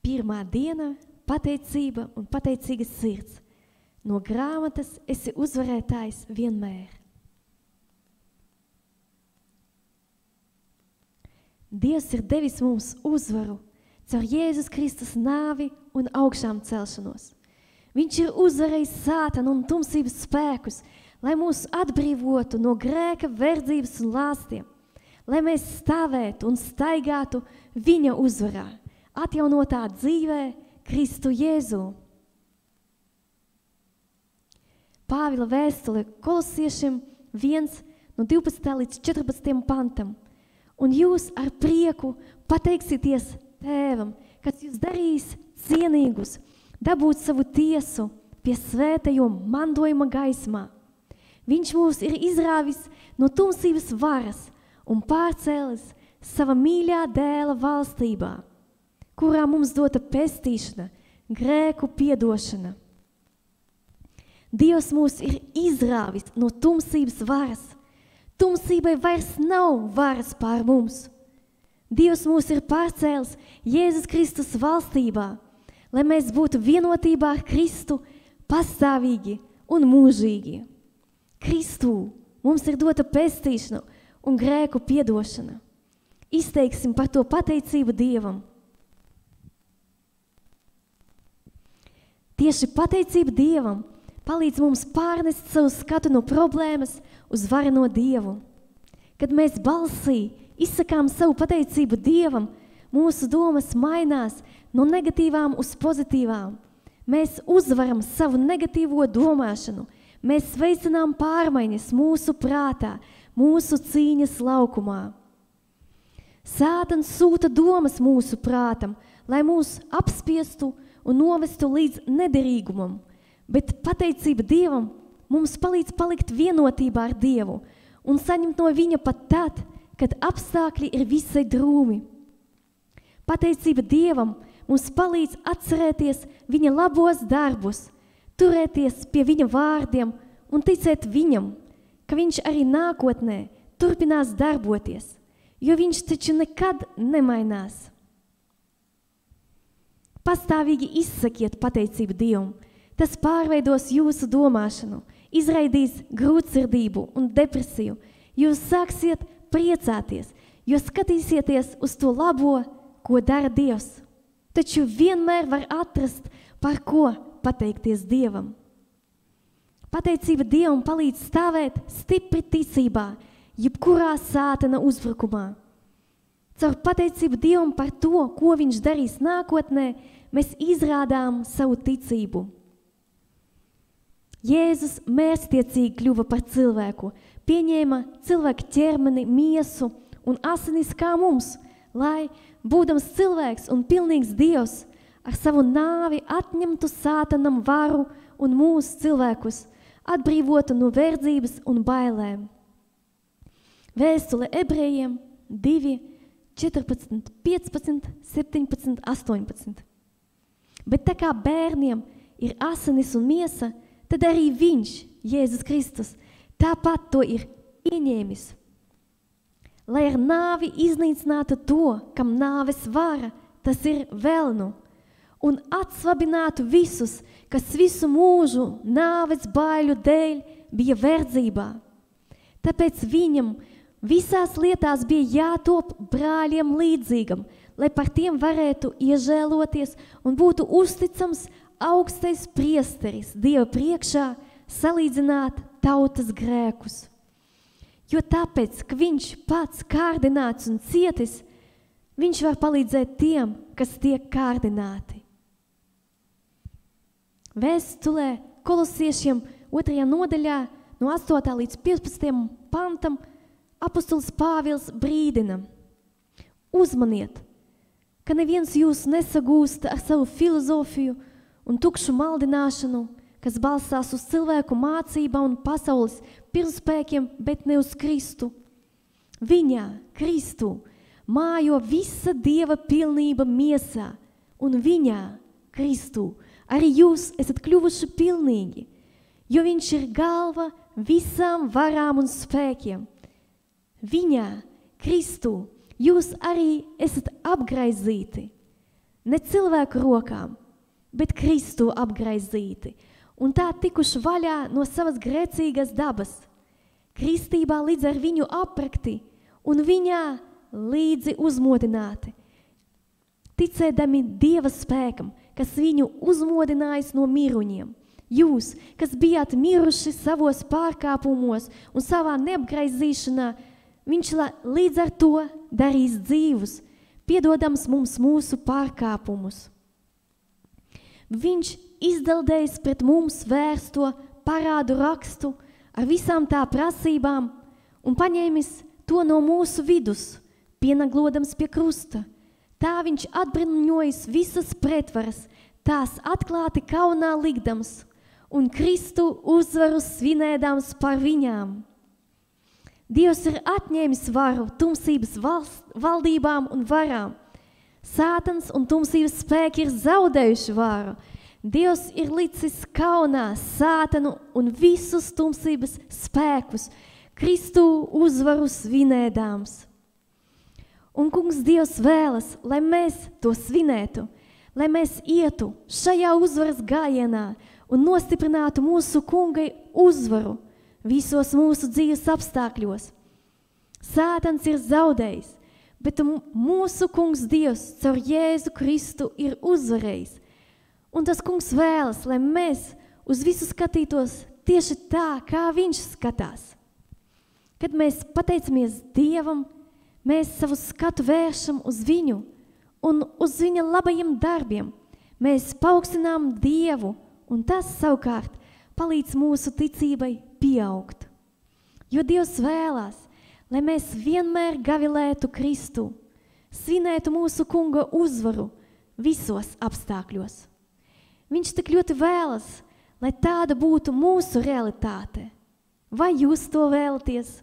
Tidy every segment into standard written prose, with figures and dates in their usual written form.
Pirmā diena – pateicība un pateicīga sirds. No grāmatas esi uzvarētājs vienmēr. Dievs ir devis mums uzvaru caur Jēzus Kristus nāvi un augšām celšanos. Viņš ir uzvarējis sātanu un tumsības spēkus, lai mūs atbrīvotu no grēka, verdzības un lāstiem, lai mēs stāvētu un staigātu viņa uzvarā, atjaunotā dzīvē Kristu Jēzu. Pāvila vēstule Kolosiešiem 1, no 12. līdz 14. pantam. Un jūs ar prieku pateiksieties Tēvam, kad jūs darīs cienīgus, dabūt savu tiesu pie svētajā mantojuma gaismā. Viņš mūs ir izrāvis no tumsības varas un pārcēlis sava mīļā dēla valstībā, kurā mums dota pestīšana, grēku piedošana. Dievs mūs ir izrāvis no tumsības varas. Tumsībai vairs nav varas pār mums. Dievs mūs ir pārcēlis Jēzus Kristus valstībā, lai mēs būtu vienotībā ar Kristu pastāvīgi un mūžīgi. Kristū mums ir dota pestīšana un grēku piedošana. Izteiksim par to pateicību Dievam. Tieši pateicība Dievam palīdz mums pārnest savu skatu no problēmas uz vareno Dievu. Kad mēs balsī izsakām savu pateicību Dievam, mūsu domas mainās no negatīvām uz pozitīvām. Mēs uzvaram savu negatīvo domāšanu. Mēs veicinām pārmaiņas mūsu prātā, mūsu cīņas laukumā. Sātans sūta domas mūsu prātam, lai mūs apspiestu un novestu līdz nederīgumam, bet pateicība Dievam mums palīdz palikt vienotībā ar Dievu un saņemt no viņa pat tad, kad apstākļi ir visai drūmi. Pateicība Dievam mums palīdz atcerēties viņa labos darbus, turēties pie viņa vārdiem un ticēt viņam, ka viņš arī nākotnē turpinās darboties, jo viņš taču nekad nemainās. Pastāvīgi izsakiet pateicību Dievam. Tas pārveidos jūsu domāšanu, izraidīs grūtsirdību un depresiju. Jūs sāksiet priecāties, jo skatīsieties uz to labo, ko dara Dievs. Taču vienmēr var atrast, par ko pateikties Dievam. Pateicība Dievam palīdz stāvēt stipri ticībā, jebkurā sātana uzbrukumā. Caur pateicību Dievam par to, ko viņš darīs nākotnē, mēs izrādām savu ticību. Jēzus mērķtiecīgi kļuva par cilvēku, pieņēma cilvēku ķermeni, miesu un asinis kā mums, lai, būdams cilvēks un pilnīgs Dievs, ar savu nāvi atņemtu sātanam varu un mūsu cilvēkus, atbrīvotu no verdzības un bailēm. Vēstule Ebrejiem 2, 14, 15, 17, 18. Bet tā kā bērniem ir asinis un miesa, tad arī viņš, Jēzus Kristus, tāpat to ir ieņēmis. Lai ar nāvi iznīcinātu to, kam nāves vara, tas ir velnu, un atsvabinātu visus, kas visu mūžu nāves baiļu dēļ bija verdzībā. Tāpēc viņam visās lietās bija jātop brāļiem līdzīgam, lai par tiem varētu iežēloties un būtu uzticams augstais priesteris Dieva priekšā salīdzināt tautas grēkus. Jo tāpēc, ka viņš pats kārdināts un cietis, viņš var palīdzēt tiem, kas tiek kārdināti. Vēstulē Kolosiešiem 2. nodaļā no 8. līdz 15. pantam apostols Pāvils brīdina: uzmaniet, ka neviens jūs nesagūst ar savu filozofiju un tukšu maldināšanu, kas balstās uz cilvēku mācībā un pasaules pirmspēkiem, bet ne uz Kristu. Viņā, Kristu, mājo visa Dieva pilnība miesā, un viņā, Kristu, arī jūs esat kļuvuši pilnīgi, jo viņš ir galva visām varām un spēkiem. Viņā, Kristu, jūs arī esat apgraizīti, ne cilvēku rokām, bet Kristu apgraizīti, un tā tikuši vaļā no savas grēcīgas dabas, kristībā līdz ar viņu aprakti un viņā līdzi uzmodināti, ticēdami Dieva spēkam, kas viņu uzmodinājis no miruņiem. Jūs, kas bijāt miruši savos pārkāpumos un savā neapgraizīšanā, viņš līdz ar to darīs dzīvus, piedodams mums mūsu pārkāpumus. Viņš izdaldējis pret mums vērsto parādu rakstu ar visām tā prasībām un paņēmis to no mūsu vidus, pienaglodams pie krusta. Tā viņš atbruņojis visas pretvaras, tās atklāti kaunā likdams un Kristu uzvaru svinēdams par viņām. Dievs ir atņēmis varu tumsības valdībām un varām. Sātans un tumsības spēki ir zaudējuši varu. Dievs ir licis kaunā sātanu un visus tumsības spēkus, Kristu uzvaru svinēdams. Un kungs Dievs vēlas, lai mēs to svinētu, lai mēs ietu šajā uzvaras gājienā un nostiprinātu mūsu kunga uzvaru visos mūsu dzīves apstākļos. Sātans ir zaudējis, bet mūsu kungs Dievs caur Jēzu Kristu ir uzvarējis. Un tas kungs vēlas, lai mēs uz visu skatītos tieši tā, kā viņš skatās. Kad mēs pateicamies Dievam, mēs savu skatu vēršam uz viņu un uz viņa labajiem darbiem. Mēs paaugstinām Dievu, un tas savukārt palīdz mūsu ticībai pieaugt. Jo Dievs vēlās, lai mēs vienmēr gavilētu Kristu, svinētu mūsu kunga uzvaru visos apstākļos. Viņš tik ļoti vēlas, lai tāda būtu mūsu realitāte. Vai jūs to vēlaties?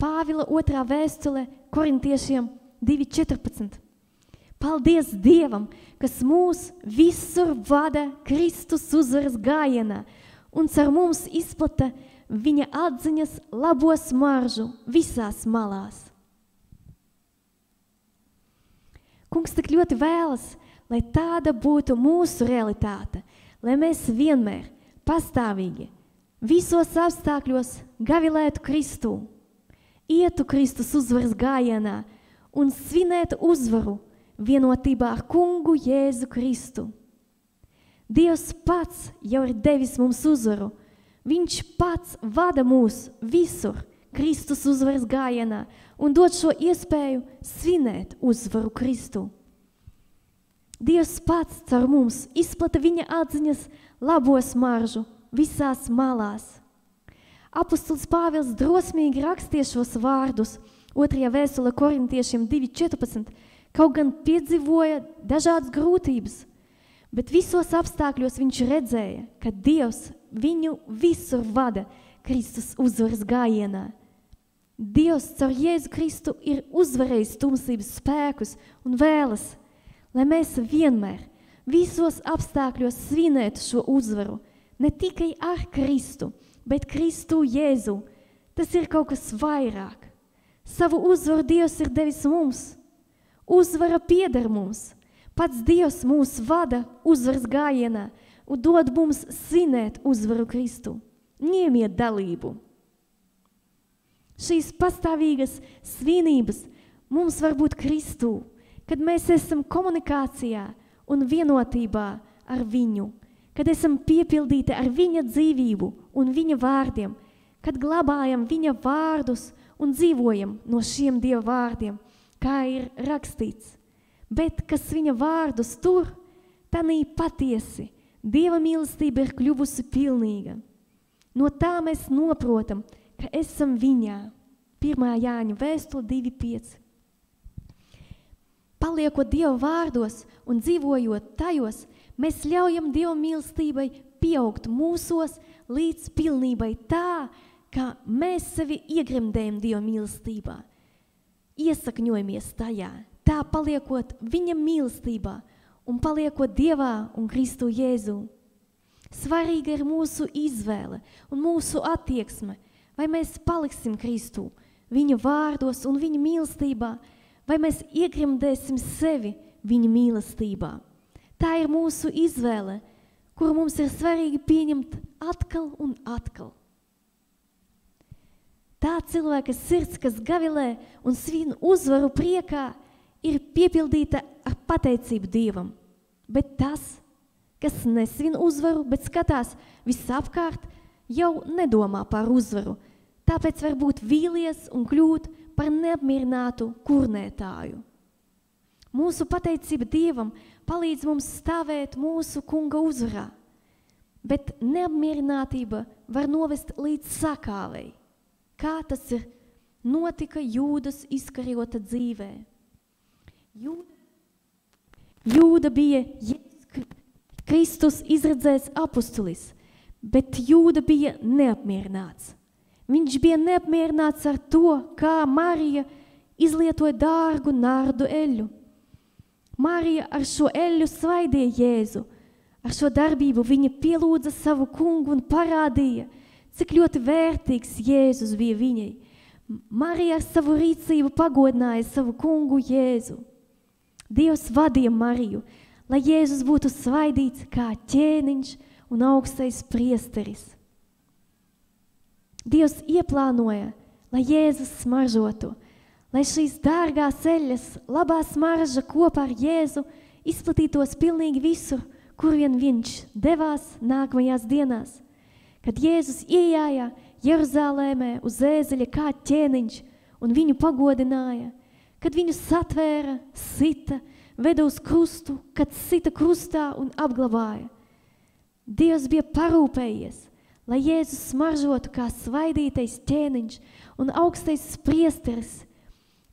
Pāvila 2. vēstule Korintiešiem 2.14. Paldies Dievam, kas mūs visur vada Kristus uzvaras gājienā un caur mums izplata viņa atziņas labo smaržu visās malās. Kungs tik ļoti vēlas, lai tāda būtu mūsu realitāte, lai mēs vienmēr pastāvīgi visos apstākļos gavilētu Kristu, ietu Kristus uzvaras gājienā un svinētu uzvaru vienotībā ar kungu Jēzu Kristu. Dievs pats jau ir devis mums uzvaru. Viņš pats vada mūs visur Kristus uzvaras gājienā un dod šo iespēju svinēt uzvaru Kristu. Dievs pats caur mums izplata viņa atziņas labo smaržu visās malās. Apostols Pāvils drosmīgi rakstīja šos vārdus 2. vēstule Korintiešiem 2.14, kaut gan piedzīvoja dažādas grūtības, bet visos apstākļos viņš redzēja, ka Dievs viņu visur vada Kristus uzvaras gājienā. Dievs caur Jēzu Kristu ir uzvarējis tumsības spēkus un vēlas, lai mēs vienmēr visos apstākļos svinētu šo uzvaru, ne tikai ar Kristu, bet Kristu Jēzu. Tas ir kaut kas vairāk. Savu uzvaru Dievs ir devis mums. Uzvara pieder mums. Pats Dievs mūs vada uzvaras gājienā un dod mums svinēt uzvaru Kristu. Ņemiet dalību. Šīs pastāvīgas svinības mums var būt Kristu, kad mēs esam komunikācijā un vienotībā ar viņu, kad esam piepildīti ar viņa dzīvību un viņa vārdiem, kad glabājam viņa vārdus un dzīvojam no šiem Dieva vārdiem, kā ir rakstīts. Bet, kas viņa vārdus tur, tanī patiesi, Dieva mīlestība ir kļuvusi pilnīga. No tā mēs noprotam, ka esam viņā. 1. Jāņa vēstule 2.5. Paliekot Dieva vārdos un dzīvojot tajos, mēs ļaujam Dieva mīlestībai pieaugt mūsos līdz pilnībai tā, kā mēs sevi iegremdējam Dieva mīlestībā. Iesakņojamies tajā, tā paliekot viņa mīlestībā un paliekot Dievā un Kristu Jēzu. Svarīga ir mūsu izvēle un mūsu attieksme, vai mēs paliksim Kristu, viņa vārdos un viņa mīlestībā, vai mēs iegrimdēsim sevi viņa mīlestībā. Tā ir mūsu izvēle, kuru mums ir svarīgi pieņemt atkal un atkal. Tā cilvēka sirds, kas gavilē un svin uzvaru priekā, ir piepildīta ar pateicību Dievam. Bet tas, kas nesvin uzvaru, bet skatās visapkārt, jau nedomā par uzvaru. Tāpēc var būt vīlies un kļūt par neapmierinātu kurnētāju. Mūsu pateicība Dievam palīdz mums stāvēt mūsu kunga uzvarā, bet neapmierinātība var novest līdz sakāvei, kā tas ir notika Jūdas Iskariota dzīvē. Jūda bija Jēzus Kristus izredzēts apustulis, bet Jūda bija neapmierināts. Viņš bija neapmierināts ar to, kā Marija izlietoja dārgu nardu eļļu. Marija ar šo eļļu svaidīja Jēzu. Ar šo darbību viņa pielūdza savu kungu un parādīja, cik ļoti vērtīgs Jēzus bija viņai. Marija ar savu rīcību pagodināja savu kungu Jēzu. Dievs vadīja Mariju, lai Jēzus būtu svaidīts kā ķēniņš un augstais priesteris. Dievs ieplānoja, lai Jēzus smaržotu, lai šīs dārgās eļļas, labā smarža kopā ar Jēzu izplatītos pilnīgi visur, kur vien viņš devās nākamajās dienās. Kad Jēzus iejāja Jeruzālēmē uz ēzeļa kā ķēniņš un viņu pagodināja, kad viņu satvēra, sita, veda uz krustu, kad sita krustā un apglabāja. Dievs bija parūpējies, lai Jēzus smaržotu kā svaidītais ķēniņš un augstais priesteris,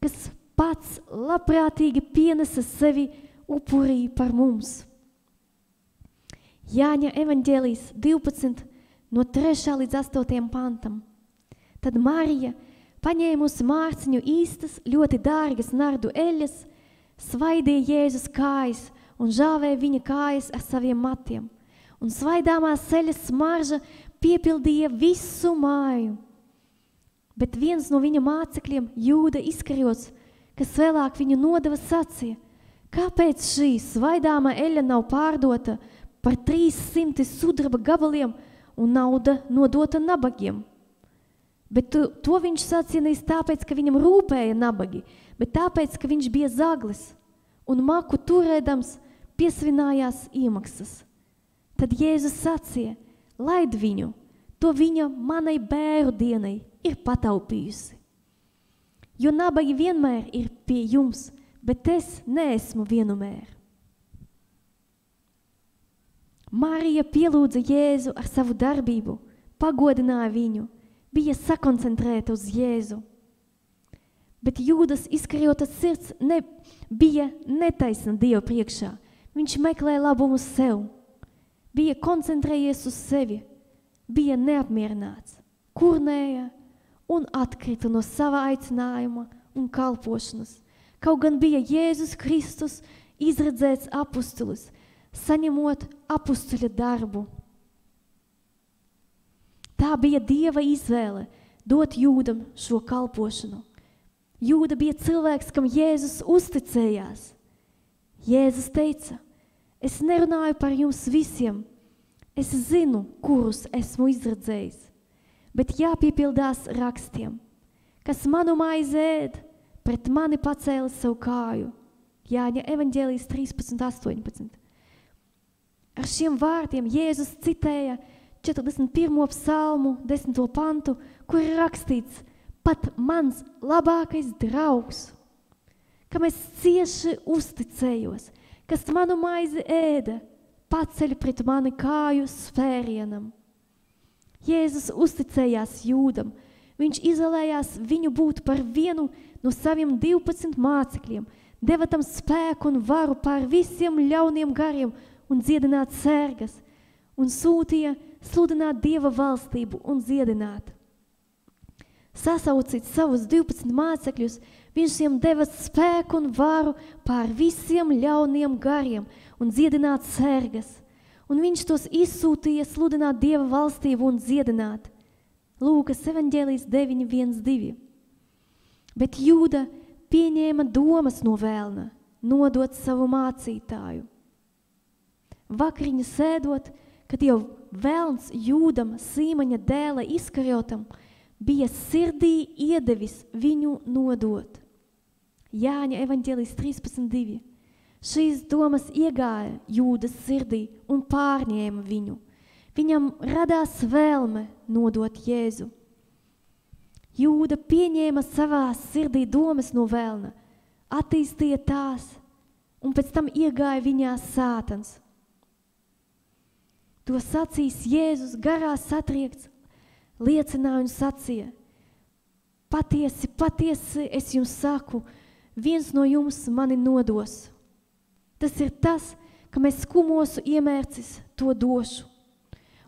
kas pats labprātīgi pienesa sevi upurī par mums. Jāņa evaņģēlijs 12 no 3. līdz 8. pantam. Tad Marija, paņēmusi mārciņu īstas, ļoti dārgas nardu eļļas, svaidīja Jēzus kājas un žāvēja viņa kājas ar saviem matiem. Un svaidāmās eļļas smarža piepildīja visu māju. Bet viens no viņa mācekļiem, Jūda Iskariots, kas vēlāk viņu nodeva, sacīja, kāpēc šī svaidāmā eļļa nav pārdota par 300 sudraba gabaliem un nauda nodota nabagiem? Bet to viņš sacīja nevis tāpēc, ka viņam rūpēja nabagi, bet tāpēc, ka viņš bija zaglis un maku turēdams piesvinājās iemaksas. Tad Jēzus sacīja, laid viņu, to viņa manai bēru dienai ir pataupījusi. Jo nabagi vienmēr ir pie jums, bet es neesmu vienmēr. Marija pielūdza Jēzu ar savu darbību, pagodināja viņu, bija sakoncentrēta uz Jēzu. Bet Jūdas Iskariota sirds bija netaisna Dieva priekšā. Viņš meklēja labumu sev, bija koncentrējies uz sevi, bija neapmierināts, kurnēja un atkrita no sava aicinājuma un kalpošanas. Kaut gan bija Jēzus Kristus izredzēts apustulis, saņemot apustuļa darbu. Tā bija Dieva izvēle dot Jūdam šo kalpošanu. Jūda bija cilvēks, kam Jēzus uzticējās. Jēzus teica, es nerunāju par jums visiem, es zinu, kurus esmu izredzējis, bet jāpiepildās rakstiem, kas manu maizi ēd, pret mani pacēla savu kāju. Jāņa evaņģēlijs 13:18. Ar šiem vārdiem Jēzus citēja 41. psalmu 10. pantu, kur ir rakstīts, pat mans labākais draugs, kam es cieši uzticējos, kas manu maizi ēda, paceļ pret mani kāju svērienam. Jēzus uzticējās Jūdam. Viņš izvēlējās viņu būt par vienu no saviem 12 mācekļiem, deva tam spēku un varu pār visiem ļauniem gariem un dziedināt sērgas, un sūtīja sludināt Dieva valstību un dziedināt. Sasaucīt savus 12 mācekļus, viņš tiem deva spēku un varu pār visiem ļauniem gariem un dziedināt sērgas, un viņš tos izsūtīja sludināt Dieva valstību un dziedināt. Lūkas evaņģēlijs 9:1-2. Bet Jūda pieņēma domas no vēlna, nodot savu mācītāju. Vakariņa sēdot, kad jau vēlns Jūdam, Sīmaņa dēla Iskariotam, bija sirdī iedevis viņu nodot. Jāņa evaņģēlijs 13:2. Šīs domas iegāja Jūdas sirdī un pārņēma viņu. Viņam radās vēlme nodot Jēzu. Jūda pieņēma savā sirdī domas no vēlna, attīstīja tās, un pēc tam iegāja viņā Sātans. To sacīs Jēzus garā satriekts, liecināja un sacīja: Patiesi, patiesi, es jums saku, viens no jums mani nodos. Tas ir tas, ka mēs kumosu iemērcis to došu.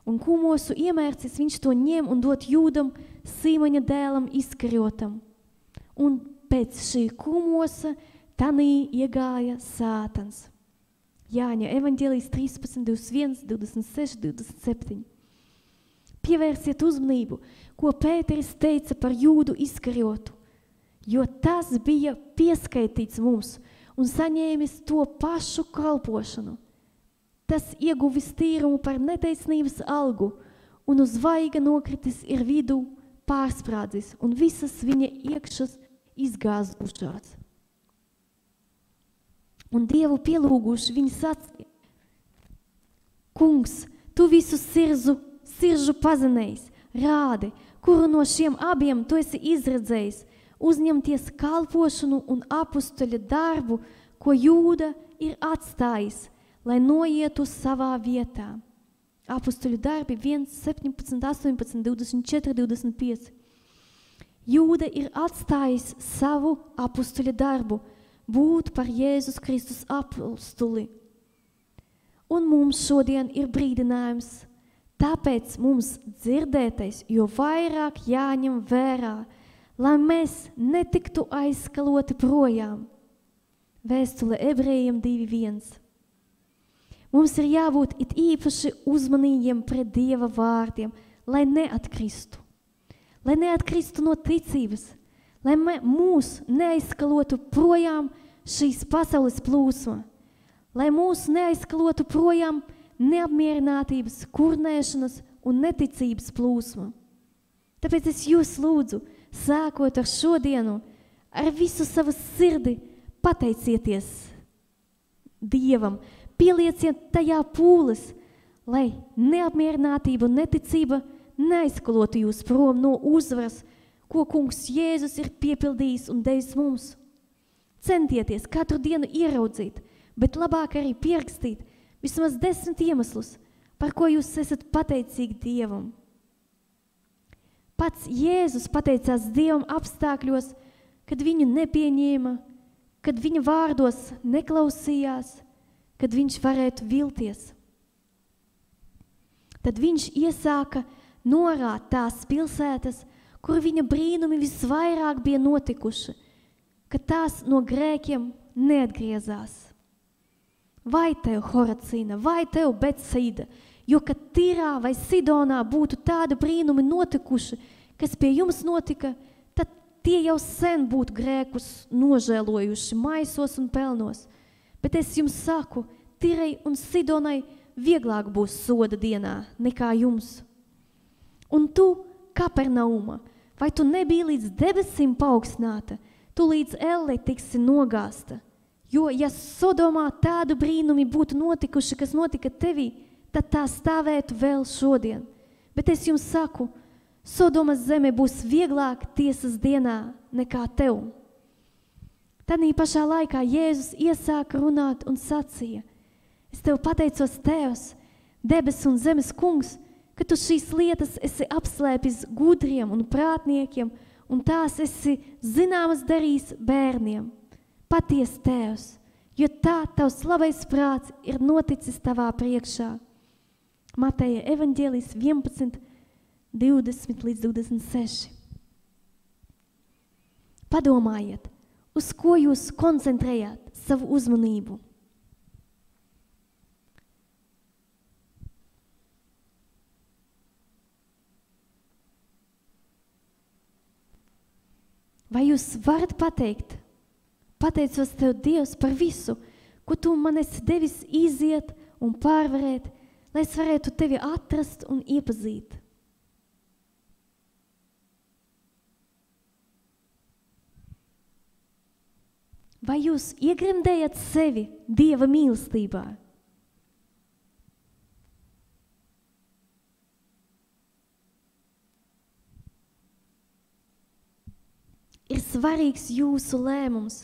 Un kumosu iemērcis viņš to ņem un dot Jūdam, Sīmaņa dēlam Iskariotam. Un pēc šī kumosa tanī iegāja Sātans. Jāņa evaņģēlijs 13:21, 26, 27. Pievērsiet uzmanību, ko Pēteris teica par Jūdu Iskariotu, jo tas bija pieskaitīts mums un saņēmis to pašu kalpošanu. Tas ieguvis tīrumu par netaisnības algu un uz vaiga nokritis ir vidū pārsprādzis un visas viņa iekšas izgāzušās. Un Dievu pielūguši viņi sacīja: Kungs, tu visu siržu pazinējis, rādi, kuru no šiem abiem tu esi izredzējis, uzņemties kalpošanu un apustuļa darbu, ko Jūda ir atstājis, lai noietu savā vietā. Apustuļu darbi 1, 17, 18, 24, 25. Jūda ir atstājis savu apustuļa darbu, būt par Jēzus Kristus apostuli. Un mums šodien ir brīdinājums, tāpēc mums dzirdētais, jo vairāk jāņem vērā, lai mēs netiktu aizskaloti projām. Vēstule Ebrejiem 2:1. Mums ir jābūt it īpaši uzmanīgiem pret Dieva vārdiem, lai neatkristu. Lai neatkristu no ticības, lai mūs neaizskalotu projām šīs pasaules plūsma, lai mūs neaizskalotu projām neapmierinātības, kurnēšanas un neticības plūsma. Tāpēc es jūs lūdzu, sākot ar šodienu, ar visu savu sirdi pateicieties Dievam, pielieciet tajā pūles, lai neapmierinātība un neticība neaizskalotu jūs prom no uzvaras, ko Kungs Jēzus ir piepildījis un devis mums. Centieties katru dienu ieraudzīt, bet labāk arī pierakstīt vismaz 10 iemeslus, par ko jūs esat pateicīgi Dievam. Pats Jēzus pateicās Dievam apstākļos, kad viņu nepieņēma, kad viņa vārdos neklausījās, kad viņš varētu vilties. Tad viņš iesāka norāt tās pilsētas, kur viņa brīnumi visvairāk bija notikuši, ka tās no grēkiem neatgriezās. Vai tev, Horacīna, vai tev, Betsaida, jo, kad Tirā vai Sidonā būtu tādi brīnumi notikuši, kas pie jums notika, tad tie jau sen būtu grēkus nožēlojuši maisos un pelnos. Bet es jums saku, Tirai un Sidonai vieglāk būs soda dienā nekā jums. Un tu, Kapernauma, vai tu nebija līdz debesīm paaugstināta, tu līdz elle tiksi nogāsta? Jo, ja Sodomā tādu brīnumi būtu notikuši, kas notika tevī, tad tā stāvētu vēl šodien. Bet es jums saku, Sodomas zeme būs vieglāk tiesas dienā nekā tev. Tanī pašā laikā Jēzus iesāka runāt un sacīja: Es tev pateicos, Tēvs, debes un zemes kungs, ka tu šīs lietas esi apslēpis gudriem un prātniekiem, un tās esi zināmas darījis bērniem. Paties, Tēvs, jo tā tavs labais prāts ir noticis tavā priekšā. Mateja evaņģēlijs 11, 20 līdz 26. Padomājiet, uz ko jūs koncentrējāt savu uzmanību? Vai jūs varat pateikt, pateicos Tev, Dievs, par visu, ko Tu man esi devis iziet un pārvarēt, lai es varētu Tevi atrast un iepazīt. Vai jūs iegremdējat sevi Dieva mīlestībā? Ir svarīgs jūsu lēmums.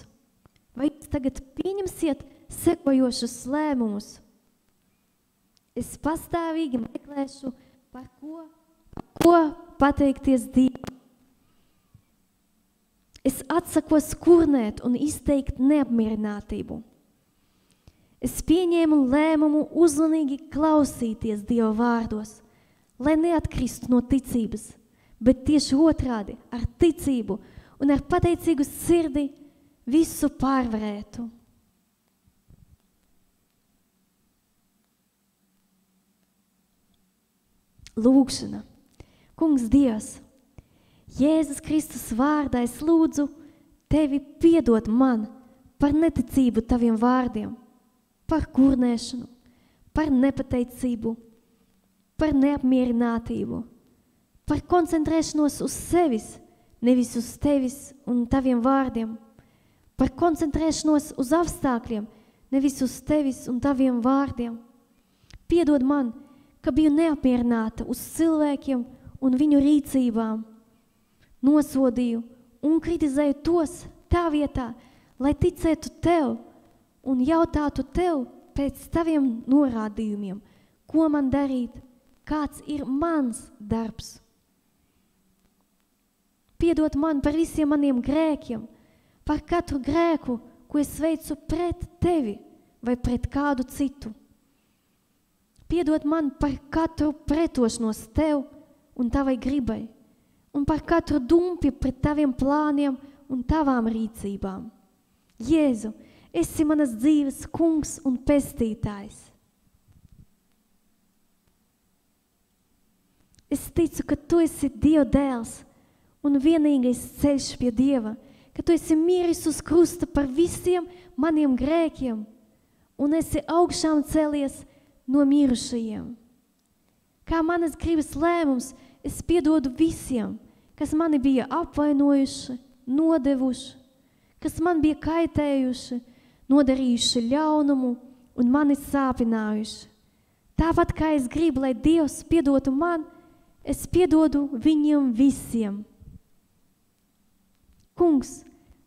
Vai jūs tagad pieņemsiet sekojošus lēmumus? Es pastāvīgi meklēšu, par ko pateikties Dievam. Es atsakos kurnēt un izteikt neapmierinātību. Es pieņēmu lēmumu uzmanīgi klausīties Dieva vārdos, lai neatkristu no ticības, bet tieši otrādi ar ticību un ar pateicīgu sirdi visu pārvarētu. Lūgšana. Kungs Dievs, Jēzus Kristus vārdā es lūdzu Tevi piedot man par neticību Taviem vārdiem, par kurnēšanu, par nepateicību, par neapmierinātību, par koncentrēšanos uz sevis, nevis uz Tevis un Taviem vārdiem, par koncentrēšanos uz apstākļiem, nevis uz Tevis un Taviem vārdiem. Piedod man, ka biju neapmierināta uz cilvēkiem un viņu rīcībām, nosodīju un kritizēju tos tā vietā, lai ticētu Tev un jautātu Tev pēc Taviem norādījumiem, ko man darīt, kāds ir mans darbs. Piedod man par visiem maniem grēkiem, par katru grēku, ko es veicu pret Tevi vai pret kādu citu. Piedod man par katru pretošanos Tev un Tavai gribai, un par katru dumpi pret Taviem plāniem un Tavām rīcībām. Jēzu, esi manas dzīves kungs un pestītājs. Es ticu, ka Tu esi Dieva dēls un vienīgais ceļš pie Dieva, ka Tu esi miris uz krusta par visiem maniem grēkiem un esi augšām cēlies no mirušajiem. Kā manas gribas lēmums, es piedodu visiem, kas mani bija apvainojuši, nodevuši, kas man bija kaitējuši, nodarījuši ļaunumu un mani sāpinājuši. Tāpat kā es gribu, lai Dievs piedotu man, es piedodu viņiem visiem. Kungs,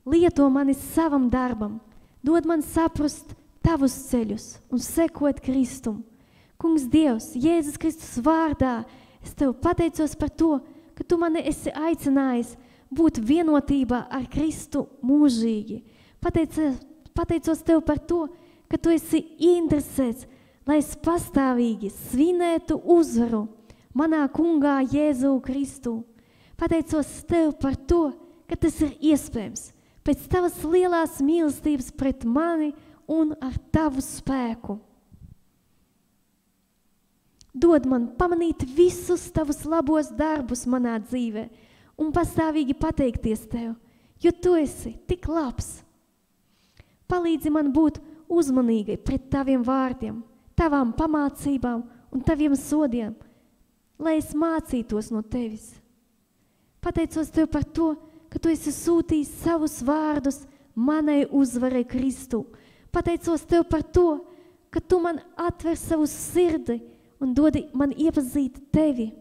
lieto mani savam darbam, dod man saprast Tavus ceļus un sekot Kristum. Kungs Dievs, Jēzus Kristus vārdā, es Tev pateicos par to, ka Tu mani esi aicinājis būt vienotībā ar Kristu mūžīgi. Pateicos Tev par to, ka Tu esi ieinteresēts, lai es pastāvīgi svinētu uzvaru manā kungā Jēzu Kristu. Pateicos Tev par to, ka tas ir iespējams pēc Tavas lielās mīlestības pret mani un ar Tavu spēku. Dod man pamanīt visus Tavus labos darbus manā dzīvē un pastāvīgi pateikties Tev, jo Tu esi tik labs. Palīdzi man būt uzmanīgai pret Taviem vārdiem, Tavām pamācībām un Taviem sodiem, lai es mācītos no Tevis. Pateicos Tev par to, ka Tu esi sūtījis savus vārdus manai uzvarai Kristu. Pateicos Tev par to, ka Tu man atver savu sirdi un dodi man iepazīt Tevi.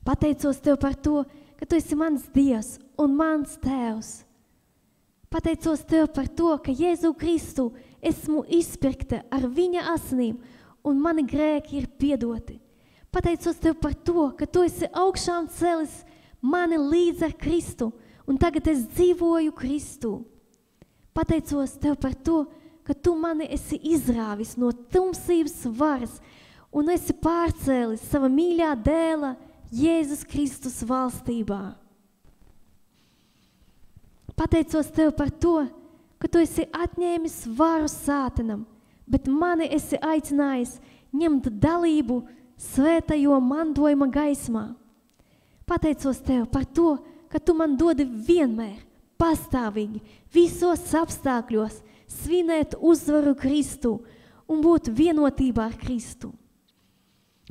Pateicos Tev par to, ka Tu esi mans Dievs un mans Tēvs. Pateicos Tev par to, ka Jēzu Kristu esmu izpirkta ar viņa asinīm un mani grēki ir piedoti. Pateicos Tev par to, ka Tu esi augšām celis mani līdz ar Kristu un tagad es dzīvoju Kristu. Pateicos Tev par to, ka Tu mani esi izrāvis no tumsības varas un esi pārcēlis sava mīļā dēla Jēzus Kristus valstībā. Pateicos Tev par to, ka Tu esi atņēmis varu sātanam, bet mani esi aicinājis ņemt dalību svētajo mantojuma gaismā. Pateicos Tev par to, ka Tu man dodi vienmēr pastāvīgi, visos apstākļos, svinēt uzvaru Kristu un būt vienotībā ar Kristu.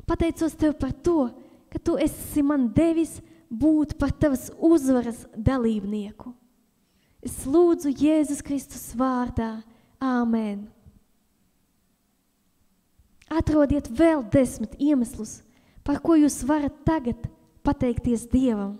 Pateicos Tev par to, ka Tu esi man devis būt par Tavas uzvaras dalībnieku. Es lūdzu Jēzus Kristus vārdā. Āmen. Atrodiet vēl 10 iemeslus, par ko jūs varat tagad pateikties Dievam.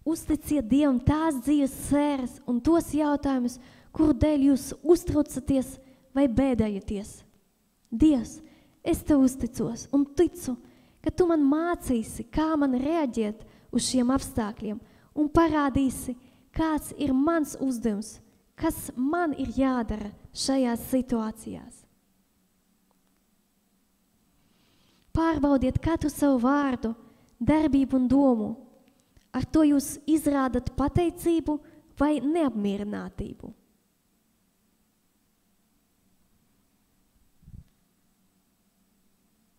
Uzticiet Dievam tās dzīves sfēras un tos jautājumus, kuru dēļ jūs uztraucaties vai bēdājaties. Dievs, es Tev uzticos un ticu, ka Tu man mācīsi, kā man reaģēt uz šiem apstākļiem un parādīsi, kāds ir mans uzdevums, kas man ir jādara šajās situācijās. Pārbaudiet katru savu vārdu, darbību un domu. Ar to jūs izrādat pateicību vai neapmierinātību.